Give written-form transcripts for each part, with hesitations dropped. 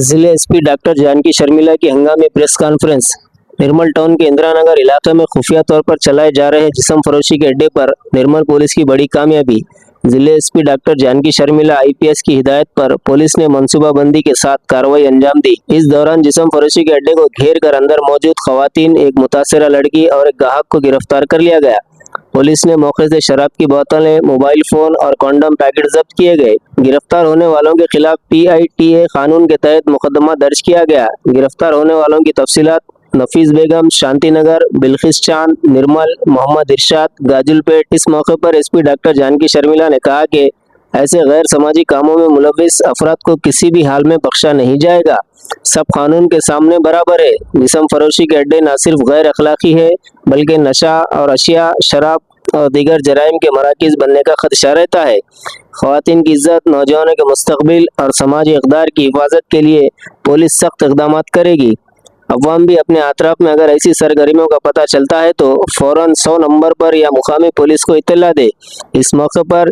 जिले SP doctor Janaki Sharmila की हंगामी प्रेस कॉन्फ्रेंस। निर्मल टाउन के इंदिरा नगर इलाके में खुफिया तौर पर चलाए जा रहे जिस्म फरोशी के अड्डे पर निर्मल पुलिस की बड़ी कामयाबी। जिले SP doctor Janaki Sharmila IPS की हिदायत पर पुलिस ने मंसूबाबंदी के साथ कार्रवाई अंजाम दी। इस दौरान जिस्म फरोशी के अड्डे को घेर कर अंदर मौजूद खवातीन, एक मुतासरा लड़की और एक ग्राहक को गिरफ्तार कर लिया गया। पुलिस ने मौके से शराब की बोतलें, मोबाइल फोन और कॉन्डम पैकेट जब्त किए गए। गिरफ्तार होने वालों के खिलाफ पीआईटीए कानून के तहत मुकदमा दर्ज किया गया। गिरफ्तार होने वालों की तफसीलात नफीस बेगम, शांतिनगर, बिल्किस चांद, निर्मल, मोहम्मद इरशाद, गाजुलपेट। इस मौके पर एसपी डॉक्टर जानकी शर्मिला ने कहा कि ऐसे गैर समाजी कामों में मुलविस अफराद को किसी भी हाल में बख्शा नहीं जाएगा। सब कानून के सामने बराबर है। जिस्म फरोशी के अड्डे न सिर्फ गैर अखलाकी है बल्कि नशा और अशिया, शराब और दीगर जराइम के मराकज़ बनने का खदशा रहता है। ख़वातीन की इज्जत, नौजवानों के मुस्तकबिल और समाजी इक़दार की हिफाजत के लिए पुलिस सख्त इक़दाम करेगी। अवाम भी अपने अतराफ में अगर ऐसी सरगर्मियों का पता चलता है तो फ़ौरन 100 नंबर पर या मुकामी पुलिस को इत्तला दे। इस मौके पर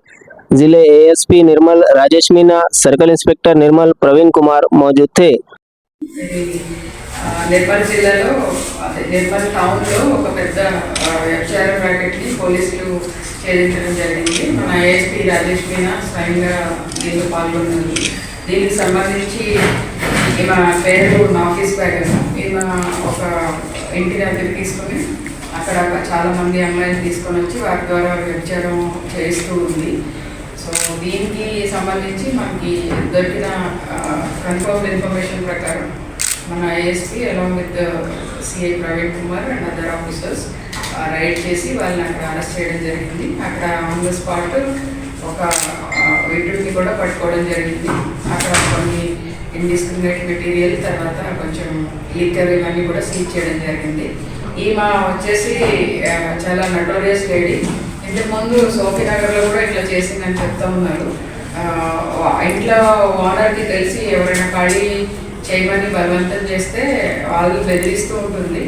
जिले एएसपी निर्मल राजेश मीना, सर्कल इंस्पेक्टर निर्मल प्रवीण कुमार मौजूद थे। నిర్మల్ జిల్లాలో నిర్మల్ టౌన్లో ఒక పెద్ద వ్యభిచార ర్యాకెట్ని పోలీసులు ఛేదించడం జరిగింది. మన ఏఎస్పీ రాజేష్ మీనా స్వయంగా దీనిలో పాల్గొన్నారు. దీనికి సంబంధించి ఈమె పేరు నాఫీస్ బ్యాగర్. ఈమె ఒక ఇంటిని అద్దెకి తీసుకొని అక్కడ చాలామంది అమ్మాయిలు తీసుకొని వచ్చి వారి ద్వారా వ్యభిచారం చేస్తూ ఉంది. సో దీనికి సంబంధించి మనకి దొరికిన కన్ఫర్మ్డ్ ఇన్ఫర్మేషన్ ప్రకారం మన ASP along with CI Praveen Kumar and other officers raid చేసి వాళ్ళని అక్కడ అరెస్ట్ చేయడం జరిగింది. అక్కడ ఆన్ ద స్పాట్ ఒక విద్యుత్ని కూడా పట్టుకోవడం జరిగింది. అక్కడ కొన్ని ఇండిస్క్రిమినేట్ మెటీరియల్, తర్వాత కొంచెం లిక్కర్ ఇవన్నీ కూడా సీజ్ చేయడం జరిగింది. ఈమె వచ్చేసి చాలా నటోరియస్ లేడీ. ఇంతకుముందు సోఫీనగర్లో కూడా ఇట్లా చేసిందని చెప్తా ఉన్నారు. ఇంట్లో ఓనర్కి తెలిసి ఎవరైనా ఖాళీ చేయమని బలవంతం చేస్తే వాళ్ళు బెదిరిస్తూ ఉంటుంది.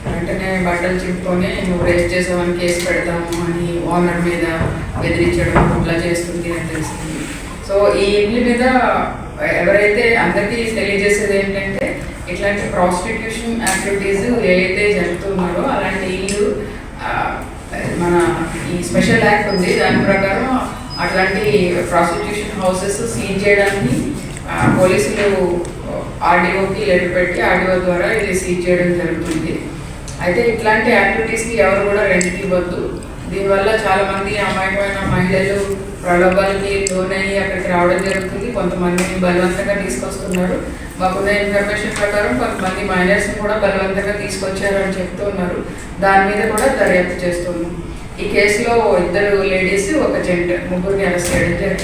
వెంటనే బట్టలు చింపుకొని నువ్వు రేప్ చేసావని కేసు పెడతాము అని ఓనర్ మీద బెదిరించడం ఇట్లా చేస్తుంది అని తెలిసింది. సో ఈ ఇంటి మీద ఎవరైతే అందరికీ తెలియజేసేది ఏంటంటే ఇట్లాంటి ప్రాస్టిట్యూషన్ యాక్టివిటీస్ ఏవైతే జరుగుతున్నారో అలాంటి ఇల్లు మన ఈ స్పెషల్ యాక్ట్ ఉంది. దాని ప్రకారం అట్లాంటి ప్రాస్టిట్యూషన్ హౌసెస్ సీజ్ చేయడానికి పోలీసులు ఆర్డీఓకి లెటర్ పెట్టి ఆర్డీఓ ద్వారా ఇది సీజ్ చేయడం జరుగుతుంది. అయితే ఇట్లాంటి యాక్టివిటీస్కి ఎవరు కూడా రెంట్కి ఇవ్వద్దు. దీనివల్ల చాలామంది అమాయకమైన మహిళలు ప్రలోభాలకి లోనయ్యి అక్కడికి రావడం జరుగుతుంది. కొంతమందిని బలవంతంగా తీసుకొస్తున్నారు. మాకున్న ఇన్ఫర్మేషన్ ప్రకారం కొంతమంది మైనర్స్ని కూడా బలవంతంగా తీసుకొచ్చారు అని చెప్తూ ఉన్నారు. దాని మీద కూడా దర్యాప్తు చేస్తున్నాం. ఈ కేసులో 2 లేడీస్, 1 జెంట్, ముగ్గురిని అరెస్ట్ చేయడం జరిగింది.